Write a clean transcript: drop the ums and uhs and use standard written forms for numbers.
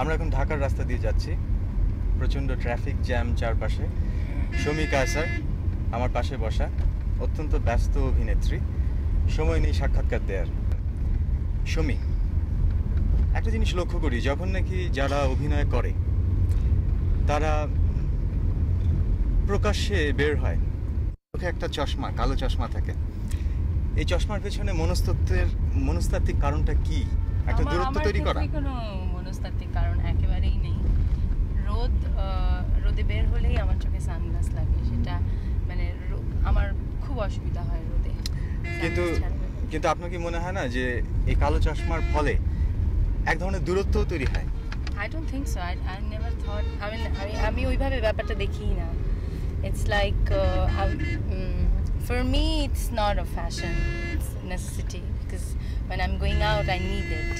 আমরা এখন ঢাকার রাস্তা দিয়ে যাচ্ছি, প্রচণ্ড ট্রাফিক জ্যাম চারপাশে। শমী কায়সার আমার পাশে বসা, অত্যন্ত ব্যস্ত অভিনেত্রী, সময় নেই সাক্ষাৎকার দেওয়ার। শমী, একটা জিনিস লক্ষ্য করি, যখন নাকি যারা অভিনয় করে তারা প্রকাশ্যে বের হয়, চোখে একটা চশমা, কালো চশমা থাকে। এই চশমার পেছনে মনস্তাত্ত্বিক কারণটা কি? একটা দূরত্ব তৈরি করা? কোনো মনস্তাত্ত্বিক কারণ একেবারেই নেই। রোদে বের হলেই আমার চোখে সানগ্লাস লাগে, সেটা মানে আমার খুব অসুবিধা হয় রোদে। কিন্তু আপনার কি মনে হয় না যে এই কালো চশমার ফলে এক ধরনের দূরত্ব তৈরি হয়? I don't think so. I never thought. আমি ওইভাবে ব্যাপারটা দেখিই না। It's like for me it's not a fashion, it's a necessity, because when I'm going out I need it.